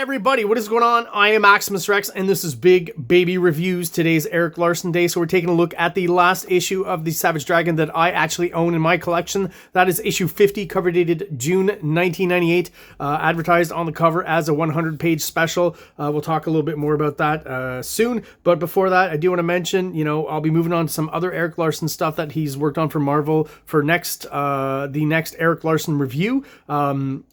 everybody, what is going on? I am Maximus Rex, and this is Big Baby Reviews. Today's Eric Larson Day, so we're taking a look at the last issue of the Savage Dragon that I actually own in my collection. That is issue 50, cover dated June 1998, advertised on the cover as a 100-page special. We'll talk a little bit more about that soon, but before that, I do want to mention, I'll be moving on to some other Eric Larson stuff that he's worked on for Marvel for the next Eric Larson review.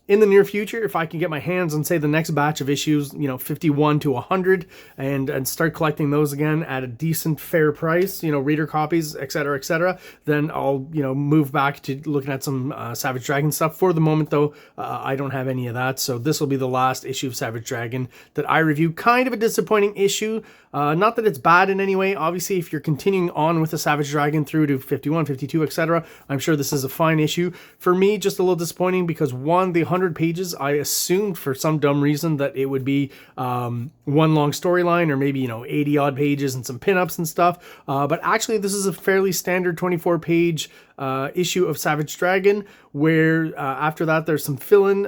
In the near future, if I can get my hands on, say, the next batch of issues, 51 to 100, and start collecting those again at a decent, fair price, reader copies, etc., then I'll, move back to looking at some Savage Dragon stuff. For the moment, though, I don't have any of that, so this will be the last issue of Savage Dragon that I review. Kind of a disappointing issue. Not that it's bad in any way. Obviously, if you're continuing on with the Savage Dragon through to 51, 52, etc., I'm sure this is a fine issue. For me, just a little disappointing because, one, the 100 pages, I assumed for some dumb reason that it would be one long storyline or maybe, 80 odd pages and some pinups and stuff. But actually, this is a fairly standard 24-page issue of Savage Dragon where after that, there's some fill-in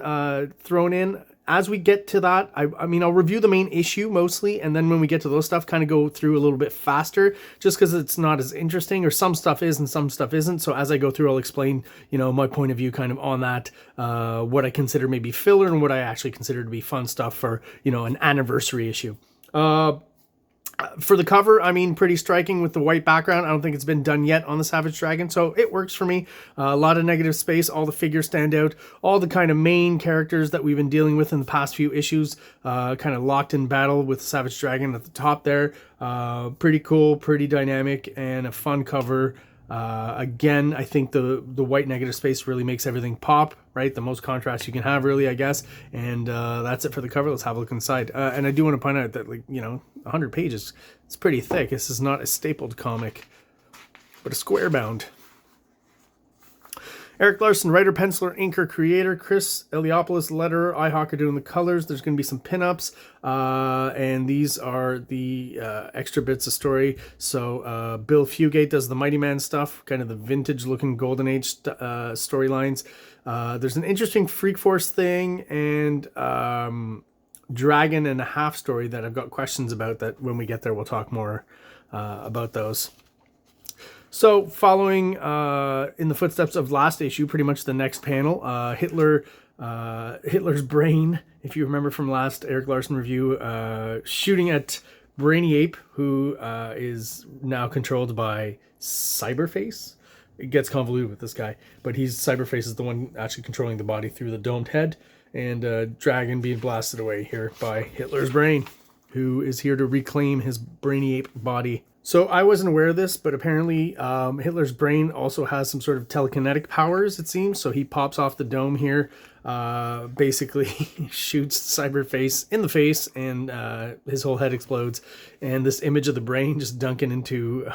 thrown in. As we get to that, I'll review the main issue mostly, and then when we get to those stuff, kind of go through a little bit faster, just because it's not as interesting, or some stuff is and some stuff isn't. So as I go through, I'll explain, my point of view kind of on that, what I consider maybe filler and what I actually consider to be fun stuff for, an anniversary issue. For the cover, pretty striking with the white background. I don't think it's been done yet on the Savage Dragon, so it works for me. A lot of negative space, all the figures stand out, all the kind of main characters that we've been dealing with in the past few issues, kind of locked in battle with Savage Dragon at the top there. Pretty cool, pretty dynamic, and a fun cover. Again, I think the white negative space really makes everything pop, right? The most contrast you can have, really, I guess. And that's it for the cover. Let's have a look inside. And I do want to point out that, 100 pages, it's pretty thick. This is not a stapled comic, but a square bound. Eric Larson, writer, penciler, inker, creator. Chris Eliopoulos, letterer. iHawk are doing the colors. There's going to be some pinups, and these are the extra bits of story. So Bill Fugate does the Mighty Man stuff, kind of the vintage-looking Golden Age storylines. There's an interesting Freak Force thing and Dragon and a Half story that I've got questions about. That when we get there, we'll talk more about those. So, following in the footsteps of last issue, pretty much the next panel, Hitler's brain, if you remember from last Eric Larson review, shooting at Brainy Ape, who is now controlled by Cyberface. It gets convoluted with this guy, but Cyberface is the one actually controlling the body through the domed head, and Dragon being blasted away here by Hitler's brain, who is here to reclaim his Brainy Ape body. So I wasn't aware of this, but apparently Hitler's brain also has some sort of telekinetic powers, it seems. So he pops off the dome here, basically shoots Cyberface in the face, and his whole head explodes. And this image of the brain just dunking into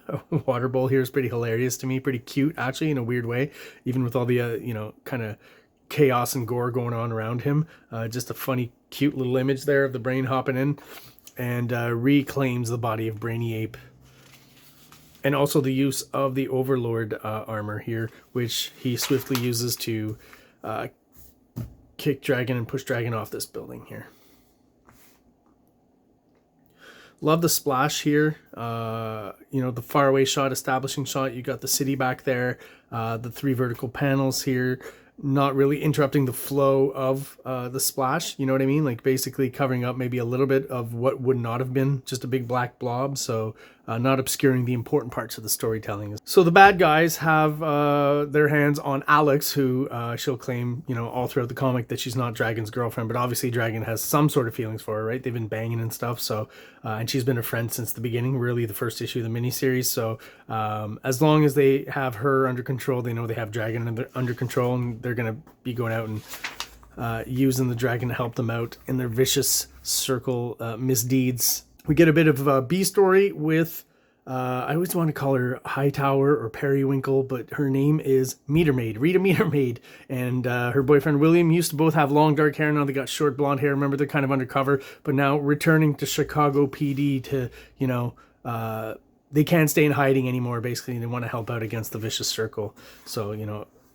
a water bowl here is pretty hilarious to me. Pretty cute, actually, in a weird way, even with all the, kind of chaos and gore going on around him. Just a funny, cute little image there of the brain hopping in. And reclaims the body of Brainy Ape. And also the use of the Overlord armor here, which he swiftly uses to kick Dragon and push Dragon off this building here. Love the splash here. The faraway shot, establishing shot. You got the city back there. The 3 vertical panels here. Not really interrupting the flow of the splash, you know what I mean? Like basically covering up maybe a little bit of what would not have been just a big black blob, so not obscuring the important parts of the storytelling. So the bad guys have their hands on Alex, who she'll claim, all throughout the comic that she's not Dragon's girlfriend, but obviously Dragon has some sort of feelings for her, right? They've been banging and stuff, so and she's been a friend since the beginning, really the first issue of the miniseries. So as long as they have her under control, they know they have Dragon under control, and they're going to be going out and using the Dragon to help them out in their vicious circle misdeeds. We get a bit of a B story with, I always want to call her Hightower or Periwinkle, but her name is Metermaid, Rita Metermaid, and her boyfriend William used to both have long dark hair. Now they got short blonde hair. Remember, they're kind of undercover, but now returning to Chicago PD to, they can't stay in hiding anymore, basically, and they want to help out against the vicious circle. So,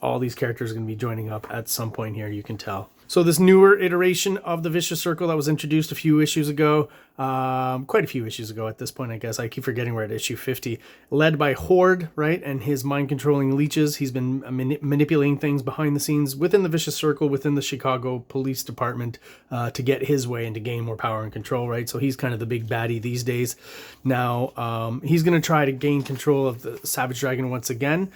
all these characters are going to be joining up at some point here, you can tell. So this newer iteration of the Vicious Circle that was introduced a few issues ago, quite a few issues ago at this point, I guess. I keep forgetting we're at issue 50. Led by Horde, right, and his mind-controlling leeches. He's been manipulating things behind the scenes within the Vicious Circle, within the Chicago Police Department, to get his way and to gain more power and control, right? So he's kind of the big baddie these days. Now, he's going to try to gain control of the Savage Dragon once again,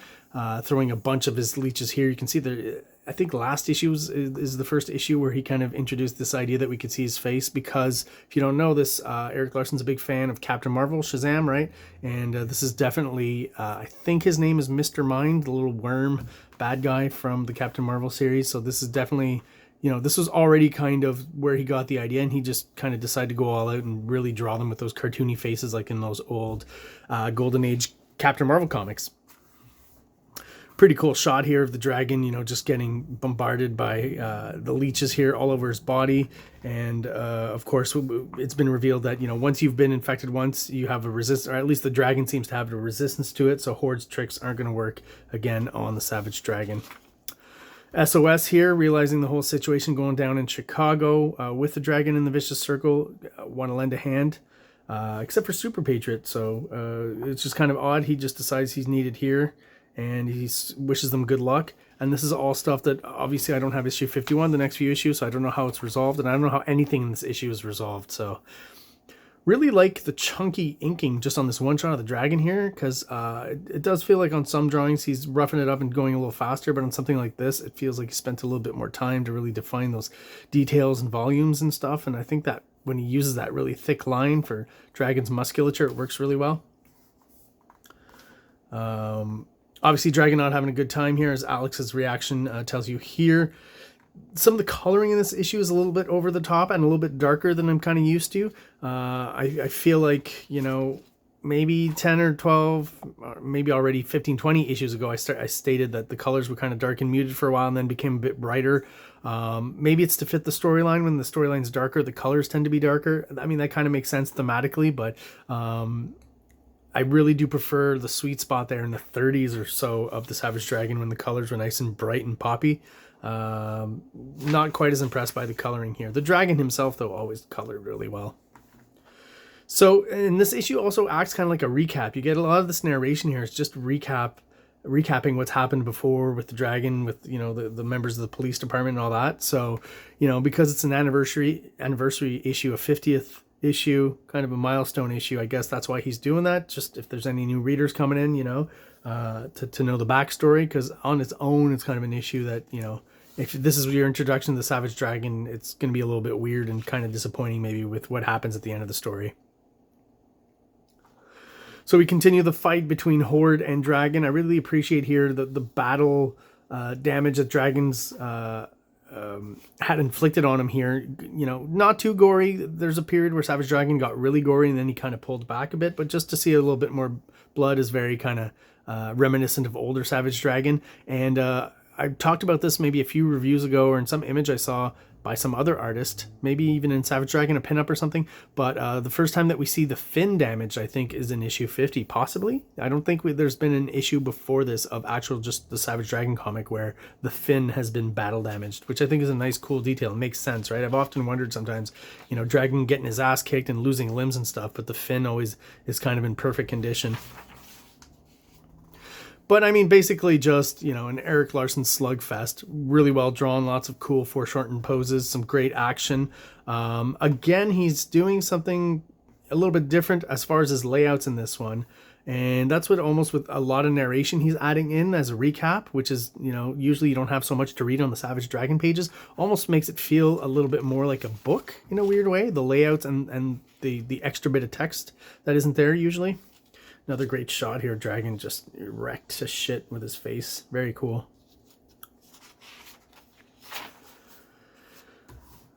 throwing a bunch of his leeches here. You can see the... I think last issue is the first issue where he kind of introduced this idea that we could see his face, because if you don't know this, Erik Larsen's a big fan of Captain Marvel, Shazam, right? And this is definitely, I think his name is Mr. Mind, the little worm bad guy from the Captain Marvel series. So this is definitely, you know, this was already kind of where he got the idea, and he just kind of decided to go all out and really draw them with those cartoony faces like in those old Golden Age Captain Marvel comics. Pretty cool shot here of the dragon, you know, just getting bombarded by the leeches here all over his body. And of course, it's been revealed that, you know, once you've been infected once, you have a resistance, or at least the dragon seems to have a resistance to it. So Horde's tricks aren't going to work again on the Savage Dragon. SOS here, realizing the whole situation going down in Chicago with the dragon in the Vicious Circle, want to lend a hand. Except for Super Patriot. So it's just kind of odd. He just decides he's needed here, and he wishes them good luck. And this is all stuff that obviously I don't have issue 51, the next few issues, so I don't know how it's resolved, and I don't know how anything in this issue is resolved. So really like the chunky inking just on this one shot of the dragon here, because it does feel like on some drawings he's roughing it up and going a little faster, but on something like this it feels like he spent a little bit more time to really define those details and volumes and stuff. And I think that when he uses that really thick line for dragon's musculature, it works really well. Obviously, Dragon not having a good time here, as Alex's reaction tells you here. Some of the coloring in this issue is a little bit over the top and a little bit darker than I'm kind of used to. I feel like, you know, maybe 10 or 12, or maybe already 15, 20 issues ago, I stated that the colors were kind of dark and muted for a while and then became a bit brighter. Maybe it's to fit the storyline. When the storyline's darker, the colors tend to be darker. I mean, that kind of makes sense thematically, but I really do prefer the sweet spot there in the 30s or so of the Savage Dragon when the colors were nice and bright and poppy. Not quite as impressed by the coloring here. The dragon himself, though, always colored really well. So, and this issue also acts kind of like a recap. You get a lot of this narration here. It's just recapping what's happened before with the dragon, with, you know, the members of the police department and all that. So, you know, because it's an anniversary issue, a 50th issue, kind of a milestone issue, I guess that's why he's doing that. Just if there's any new readers coming in, you know, to know the backstory, because on its own, it's kind of an issue that, you know, if this is your introduction to the Savage Dragon, it's going to be a little bit weird and kind of disappointing maybe with what happens at the end of the story. So we continue the fight between Horde and Dragon. I really appreciate here the battle damage that Dragon's had inflicted on him here. You know, not too gory. There's a period where Savage Dragon got really gory and then he kind of pulled back a bit, but just to see a little bit more blood is very kind of reminiscent of older Savage Dragon. And I talked about this maybe a few reviews ago, or in some image I saw by some other artist, maybe even in Savage Dragon, a pinup or something. But the first time that we see the fin damage, I think, is in issue 50, possibly. I don't think there's been an issue before this of actual just the Savage Dragon comic where the fin has been battle damaged, which I think is a nice, cool detail. It makes sense, right? I've often wondered sometimes, you know, Dragon getting his ass kicked and losing limbs and stuff, but the fin always is kind of in perfect condition. But I mean, basically just, you know, an Erik Larsen slugfest. Really well drawn, lots of cool foreshortened poses, some great action. Again, he's doing something a little bit different as far as his layouts in this one. And that's what almost with a lot of narration he's adding in as a recap, which is, you know, usually you don't have so much to read on the Savage Dragon pages. Almost makes it feel a little bit more like a book in a weird way. The layouts and the extra bit of text that isn't there usually. Another great shot here. Dragon just wrecked to shit with his face. Very cool.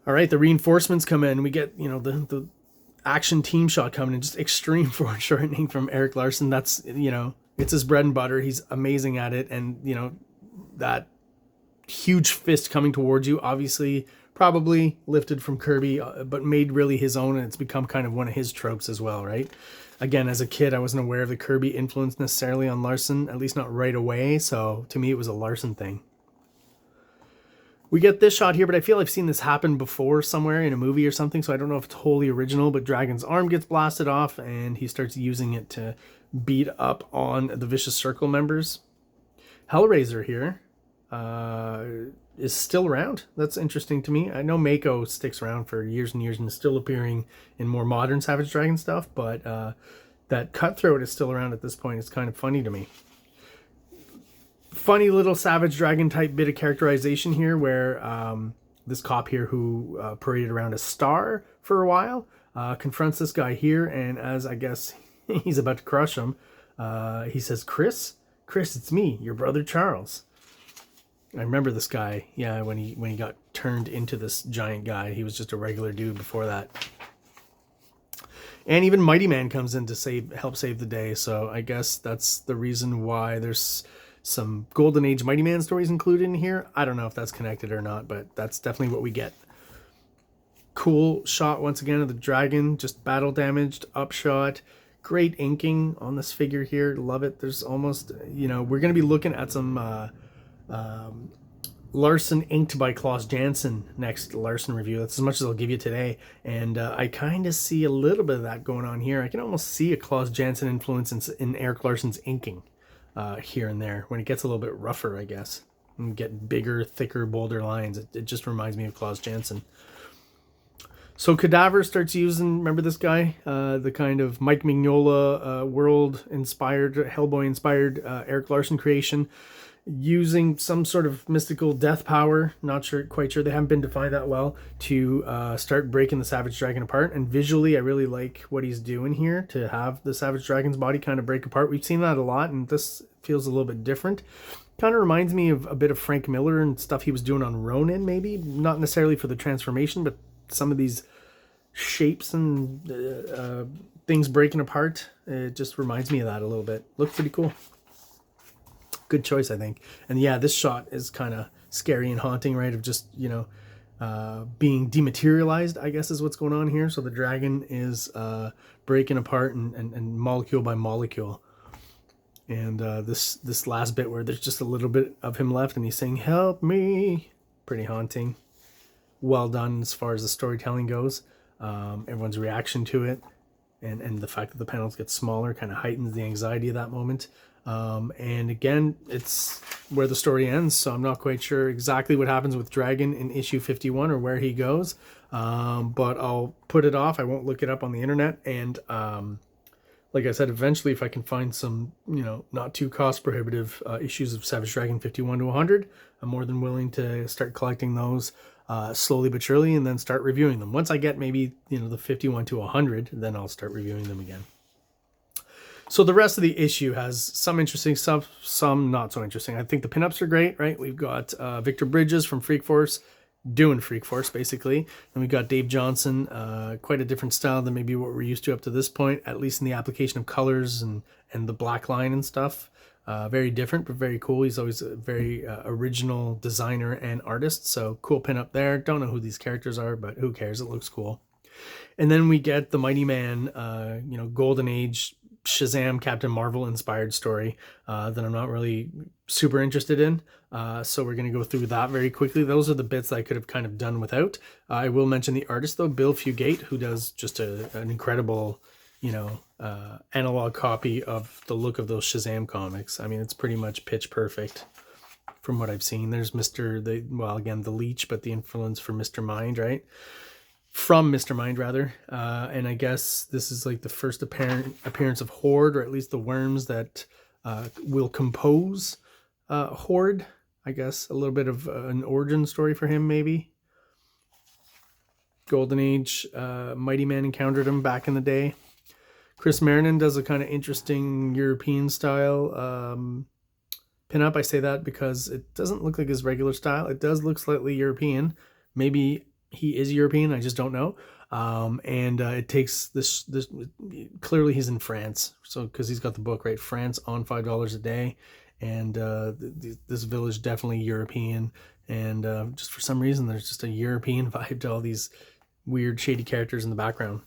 All right, the reinforcements come in. We get, you know, the action team shot coming in. Just extreme foreshortening from Erik Larsen. That's, you know, it's his bread and butter. He's amazing at it. And, you know, that huge fist coming towards you, obviously, probably lifted from Kirby, but made really his own. And it's become kind of one of his tropes as well, right? Again, as a kid, I wasn't aware of the Kirby influence necessarily on Larsen, at least not right away. So to me, it was a Larsen thing. We get this shot here, but I feel I've seen this happen before somewhere in a movie or something, so I don't know if it's wholly original, but Dragon's arm gets blasted off, and he starts using it to beat up on the Vicious Circle members. Hellraiser here is still around. That's interesting to me. I know Mako sticks around for years and years and is still appearing in more modern Savage Dragon stuff, but that Cutthroat is still around at this point. It's kind of funny to me. Funny little Savage Dragon type bit of characterization here where this cop here who paraded around a star for a while confronts this guy here, and as I guess he's about to crush him, he says, Chris, it's me, your brother Charles. I remember this guy, yeah, when he got turned into this giant guy. He was just a regular dude before that. And even Mighty Man comes in to help save the day, so I guess that's the reason why there's some Golden Age Mighty Man stories included in here. I don't know if that's connected or not, but that's definitely what we get. Cool shot once again of the dragon, just battle damaged, upshot. Great inking on this figure here. Love it. There's almost, we're going to be looking at some Larson inked by Klaus Janson next Larson review. That's as much as I'll give you today. And I kind of see a little bit of that going on here. I can almost see a Klaus Janson influence in Eric Larson's inking here and there when it gets a little bit rougher, I guess, and get bigger, thicker, bolder lines. It just reminds me of Klaus Janson. So Cadaver starts using, remember this guy? The kind of Mike Mignola world-inspired, Hellboy-inspired Eric Larson creation, using some sort of mystical death power, quite sure, they haven't been defined that well, to start breaking the Savage Dragon apart. And visually, I really like what he's doing here to have the Savage Dragon's body kind of break apart. We've seen that a lot, and this feels a little bit different. Kind of reminds me of a bit of Frank Miller and stuff he was doing on Ronin, maybe. Not necessarily for the transformation, but some of these shapes and things breaking apart. It just reminds me of that a little bit. Looks pretty cool. Good choice, I think. And yeah, this shot is kind of scary and haunting, right? Of just, being dematerialized, I guess is what's going on here. So the dragon is breaking apart and molecule by molecule. And this last bit where there's just a little bit of him left and he's saying, help me. Pretty haunting. Well done as far as the storytelling goes. Everyone's reaction to it. And the fact that the panels get smaller kind of heightens the anxiety of that moment. And again, it's where the story ends, so I'm not quite sure exactly what happens with Dragon in issue 51 or where he goes, but I'll put it off. I won't look it up on the internet, and like I said, eventually if I can find some, not too cost prohibitive issues of Savage Dragon 51 to 100, I'm more than willing to start collecting those slowly but surely, and then start reviewing them. Once I get maybe, the 51 to 100, then I'll start reviewing them again. So the rest of the issue has some interesting stuff, some not so interesting. I think the pinups are great, right? We've got Victor Bridges from Freak Force doing Freak Force, basically. And we've got Dave Johnson, quite a different style than maybe what we're used to up to this point, at least in the application of colors and the black line and stuff. Very different, but very cool. He's always a very original designer and artist. So cool pinup there. Don't know who these characters are, but who cares? It looks cool. And then we get the Mighty Man, Golden Age Shazam Captain Marvel inspired story that I'm not really super interested in. So we're going to go through that very quickly. Those are the bits that I could have kind of done without. I will mention the artist though, Bill Fugate, who does just an incredible, analog copy of the look of those Shazam comics. I mean, it's pretty much pitch perfect from what I've seen. There's the Leech, but the influence for Mr. Mind, right? From Mr. Mind, rather. And I guess this is like the first appearance of Horde, or at least the worms that will compose Horde. I guess a little bit of an origin story for him, maybe. Golden Age, Mighty Man encountered him back in the day. Chris Marinan does a kind of interesting European style pinup. I say that because it doesn't look like his regular style. It does look slightly European. Maybe he is European, I just don't know. It takes this clearly he's in France, so because he's got the book, right? France on $5 a day, and this village definitely European, and just for some reason there's just a European vibe to all these weird shady characters in the background.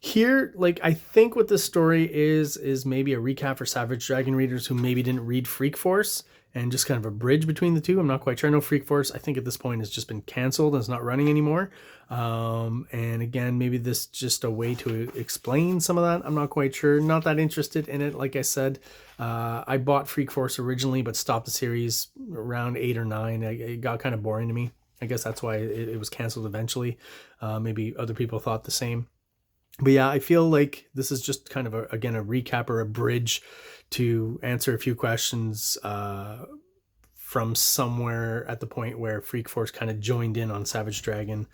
Here, I think what this story is maybe a recap for Savage Dragon readers who maybe didn't read Freak Force and just kind of a bridge between the two. I'm not quite sure. I know Freak Force, I think at this point has just been canceled and it's not running anymore. And again, maybe this is just a way to explain some of that. I'm not quite sure. Not that interested in it. Like I said, I bought Freak Force originally, but stopped the series around 8 or 9. It got kind of boring to me. I guess that's why it was canceled eventually. Maybe other people thought the same. But yeah, I feel like this is just kind of, again, a recap or a bridge to answer a few questions from somewhere at the point where Freak Force kind of joined in on Savage Dragon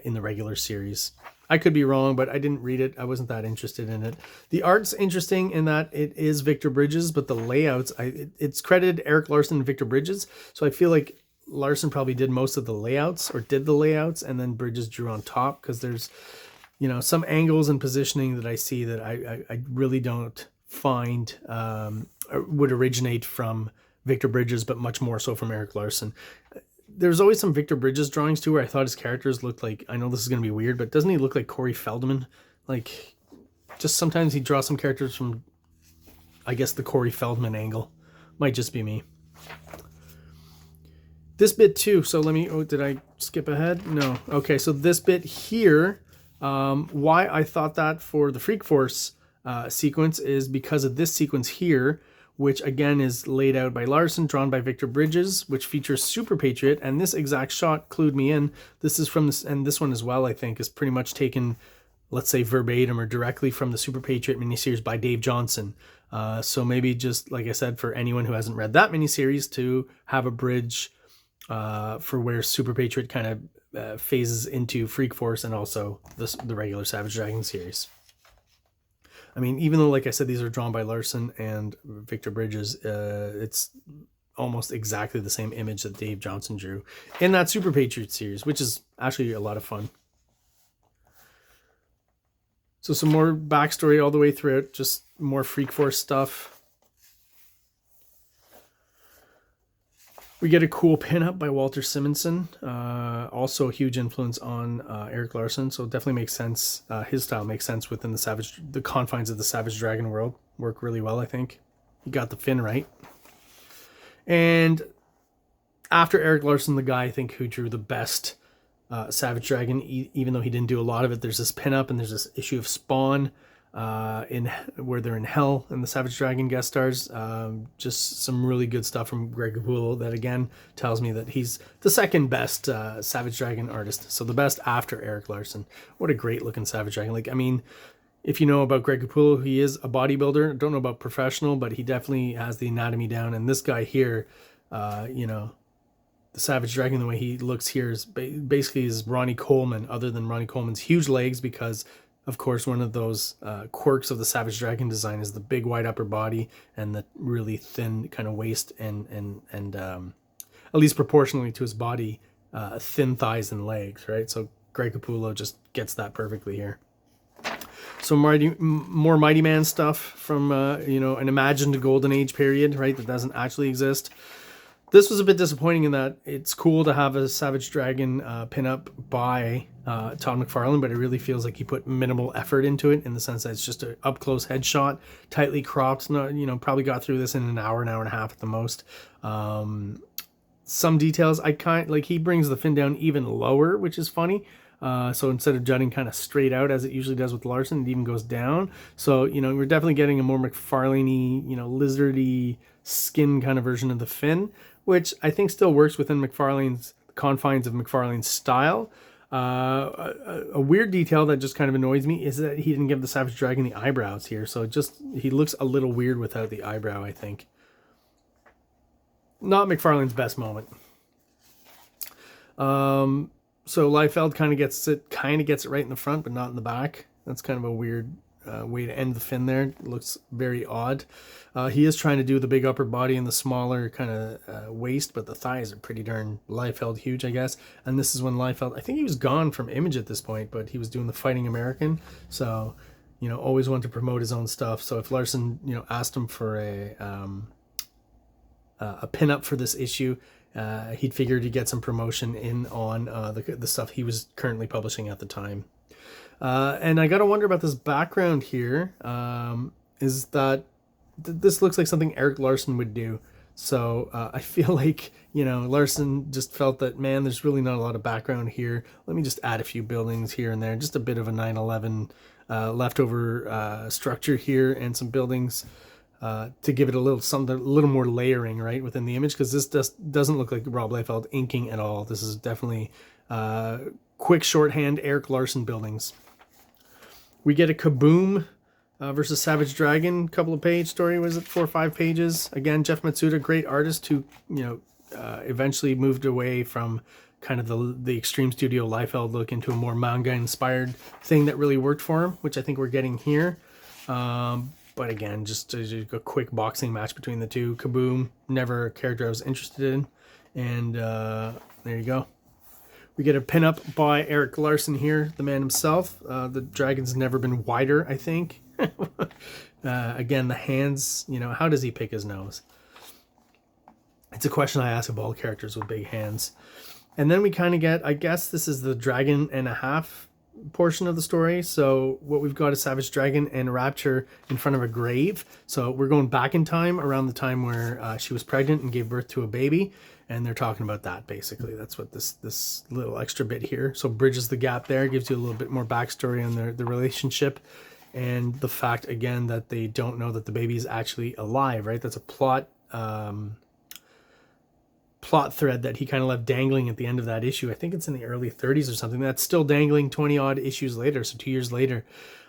in the regular series. I could be wrong, but I didn't read it. I wasn't that interested in it. The art's interesting in that it is Victor Bridges, but the layouts, it's credited Eric Larson and Victor Bridges. So I feel like Larson probably did most of the layouts, or did the layouts, and then Bridges drew on top, because there's, you know, some angles and positioning that I see that I really don't find would originate from Victor Bridges, but much more so from Eric Larson. There's always some Victor Bridges drawings too where I thought his characters looked like, I know this is going to be weird, but doesn't he look like Corey Feldman? Like, just sometimes he draws some characters from, I guess, the Corey Feldman angle. Might just be me. This bit too, so let me, oh, did I skip ahead? No. Okay, so this bit here, why I thought that for the Freak Force sequence is because of this sequence here, which again is laid out by Larson, drawn by Victor Bridges, which features Super Patriot, and this exact shot clued me in. This is from this, and this one as well, I think, is pretty much taken, let's say, verbatim or directly from the Super Patriot miniseries by Dave Johnson. So maybe just, like I said, for anyone who hasn't read that miniseries, to have a bridge for where Super Patriot kind of phases into Freak Force and also the regular Savage Dragon series. I mean, even though, like I said, these are drawn by Larson and Victor Bridges, it's almost exactly the same image that Dave Johnson drew in that Super Patriot series, which is actually a lot of fun. So some more backstory all the way throughout, just more Freak Force stuff. We get a cool pinup by Walter Simonson, also a huge influence on Eric Larson, so it definitely makes sense. His style makes sense within the confines of the Savage Dragon world. Work really well, I think. He got the fin right. And after Eric Larson, the guy I think who drew the best Savage Dragon, even though he didn't do a lot of it, there's this pinup and there's this issue of Spawn where they're in hell and the Savage Dragon guest stars. Just some really good stuff from Greg Capullo that again tells me that he's the second best Savage Dragon artist, so the best after Eric Larson. What a great looking Savage Dragon. Like, I mean, if you know about Greg Capullo, he is a bodybuilder. Don't know about professional, but he definitely has the anatomy down. And this guy here, you know, the Savage Dragon, the way he looks here is basically is Ronnie Coleman, other than Ronnie Coleman's huge legs, because of course, one of those quirks of the Savage Dragon design is the big wide upper body and the really thin kind of waist and at least proportionally to his body, thin thighs and legs, right? So Greg Capullo just gets that perfectly here. So more Mighty Man stuff from, you know, an imagined Golden Age period, right, that doesn't actually exist. This was a bit disappointing in that it's cool to have a Savage Dragon pinup by Todd McFarlane, but it really feels like he put minimal effort into it in the sense that it's just an up-close headshot, tightly cropped. Not, you know, probably got through this in an hour and a half at the most. Some details, he brings the fin down even lower, which is funny. So instead of jutting kind of straight out as it usually does with Larson, it even goes down. So, you know, we're definitely getting a more McFarlane-y, you know, lizardy skin kind of version of the fin, which I think still works within McFarlane's confines of McFarlane's style. A weird detail that just kind of annoys me is that he didn't give the Savage Dragon the eyebrows here. So he looks a little weird without the eyebrow, I think. Not McFarlane's best moment. So Liefeld kind of gets it right in the front, but not in the back. That's kind of a weird way to end the fin there. It looks very odd. He is trying to do the big upper body and the smaller kind of waist, but the thighs are pretty darn Liefeld huge, I guess. And this is when Liefeld, I think he was gone from Image at this point, but he was doing the Fighting American. So, you know, always wanted to promote his own stuff. So if Larson, you know, asked him for a pinup for this issue, he'd figured he'd get some promotion in on the stuff he was currently publishing at the time. And I gotta wonder about this background here. Is that this looks like something Eric Larson would do. So I feel like, you know, Larson just felt that, man, there's really not a lot of background here. Let me just add a few buildings here and there, just a bit of a 9/11 leftover structure here and some buildings to give it a little something, a little more layering, right, within the image, because this doesn't look like Rob Liefeld inking at all. This is definitely quick shorthand Eric Larson buildings. We get a Kaboom versus Savage Dragon couple of page story. Was it 4 or 5 pages? Again, Jeff Matsuda, great artist who, you know, eventually moved away from kind of the Extreme Studio Liefeld look into a more manga inspired thing that really worked for him, which I think we're getting here. But again, just a quick boxing match between the two. Kaboom, never a character I was interested in. And there you go. We get a pinup by Eric Larson here, the man himself. The dragon's never been wider, I think. Again, the hands, you know, how does he pick his nose? It's a question I ask of all characters with big hands. And then we kind of get, I guess this is the dragon and a half portion of the story. So what we've got is Savage Dragon and Rapture in front of a grave. So we're going back in time around the time where she was pregnant and gave birth to a baby. And they're talking about that, basically. That's what this little extra bit here. So bridges the gap there, gives you a little bit more backstory on the relationship. And the fact, again, that they don't know that the baby is actually alive, right? That's a plot thread that he kind of left dangling at the end of that issue. I think it's in the early 30s or something. That's still dangling 20 odd issues later, so 2 years later.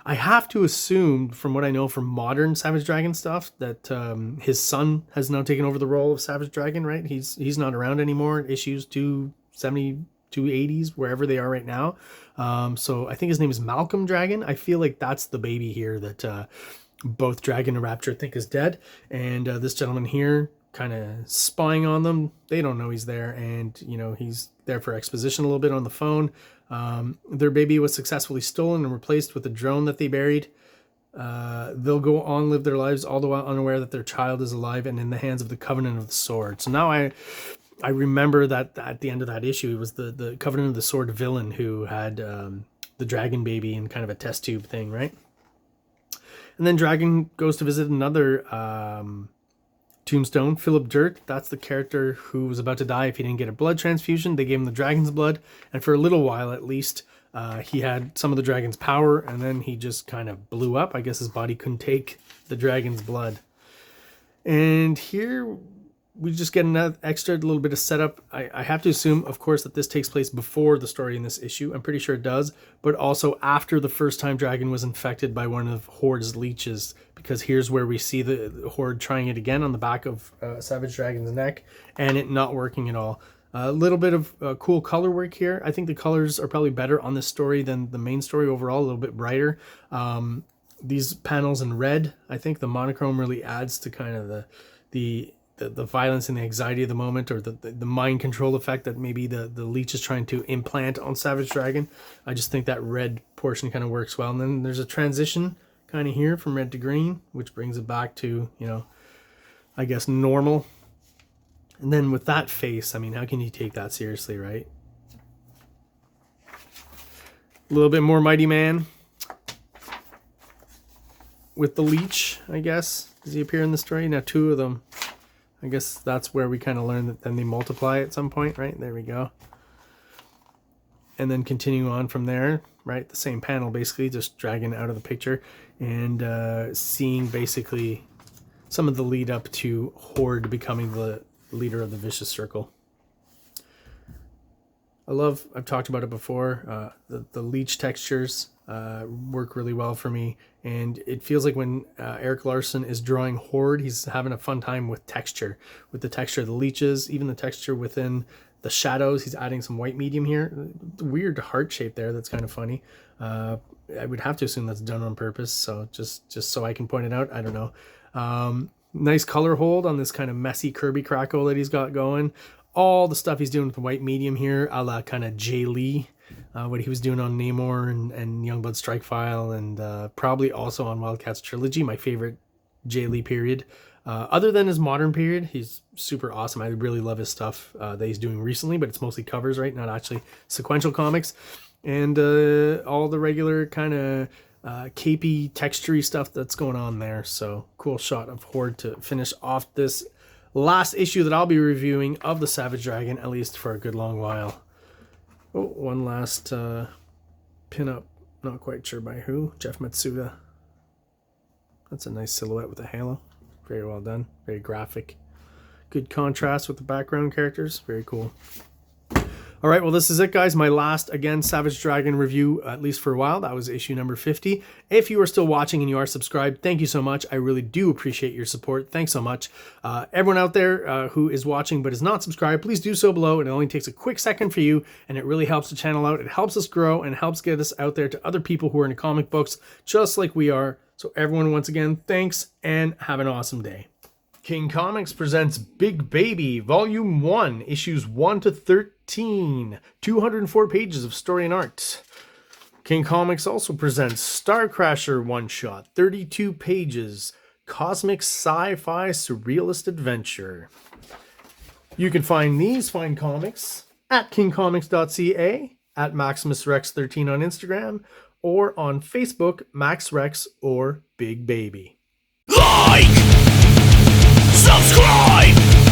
I have to assume, from what I know from modern Savage Dragon stuff, that his son has now taken over the role of Savage Dragon, right? He's not around anymore. Issues 270, 280s, wherever they are right now. So I think his name is Malcolm Dragon. I feel like that's the baby here that both Dragon and Rapture think is dead. And this gentleman here, kind of spying on them. They don't know he's there, and you know, he's there for exposition a little bit on the phone. Their baby was successfully stolen and replaced with a drone that they buried. They'll go on, live their lives, all the while unaware that their child is alive and in the hands of the Covenant of the Sword. So now I remember that at the end of that issue, it was the Covenant of the Sword villain who had the dragon baby in kind of a test tube thing, right? And then Dragon goes to visit another tombstone, Philip Dirt. That's the character who was about to die if he didn't get a blood transfusion. They gave him the dragon's blood, and for a little while at least, he had some of the dragon's power, and then he just kind of blew up. I guess his body couldn't take the dragon's blood. And here we just get another extra little bit of setup. I have to assume, of course, that this takes place before the story in this issue. I'm pretty sure it does, but also after the first time Dragon was infected by one of Horde's leeches, because here's where we see the Horde trying it again on the back of Savage Dragon's neck, and it not working at all. A little bit of cool color work here. I think the colors are probably better on this story than the main story overall, a little bit brighter. These panels in red, I think the monochrome really adds to kind of the violence and the anxiety of the moment, or the mind control effect that maybe the leech is trying to implant on Savage Dragon. I just think that red portion kind of works well. And then there's a transition kind of here from red to green, which brings it back to, you know, I guess normal. And then with that face, I mean, how can you take that seriously, right? A little bit more Mighty Man with the leech, I guess. Does he appear in the story? Now 2 of them. I guess that's where we kind of learn that then they multiply at some point, right? There we go. And then continue on from there, right? The same panel, basically, just Dragon out of the picture and seeing basically some of the lead up to Horde becoming the leader of the Vicious Circle. I've talked about it before, the leech textures work really well for me, and it feels like when Eric Larson is drawing Horde, he's having a fun time with texture, with the texture of the leeches, even the texture within the shadows. He's adding some white medium here, weird heart shape there that's kind of funny. I would have to assume that's done on purpose, so just so I can point it out, I don't know. Nice color hold on this kind of messy Kirby Crackle that he's got going. All the stuff he's doing with the white medium here, a la kind of Jay Lee, what he was doing on Namor and Youngblood Strike File, and probably also on Wildcats Trilogy, my favorite Jay Lee period. Other than his modern period, he's super awesome. I really love his stuff that he's doing recently, but it's mostly covers, right? Not actually sequential comics. And all the regular kind of capey, textury stuff that's going on there. So cool shot of Horde to finish off this last issue that I'll be reviewing of the Savage Dragon, at least for a good long while. Oh, one last pin-up. Not quite sure by who. Jeff Matsuda. That's a nice silhouette with a halo. Very well done. Very graphic. Good contrast with the background characters. Very cool. All right, well, this is it, guys. My last, again, Savage Dragon review, at least for a while. That was issue number 50. If you are still watching and you are subscribed, thank you so much. I really do appreciate your support. Thanks so much. Everyone out there who is watching but is not subscribed, please do so below. It only takes a quick second for you, and it really helps the channel out. It helps us grow and helps get us out there to other people who are into comic books, just like we are. So everyone, once again, thanks, and have an awesome day. King Comics presents Big Baby, Volume 1, Issues 1 to 13, 204 pages of story and art. King Comics also presents Star Crasher one-shot, 32 pages, cosmic sci-fi surrealist adventure. You can find these fine comics at KINGCOMICS.CA, at MaximusRex13 on Instagram, or on Facebook, MaxRex or Big Baby. Like! Subscribe!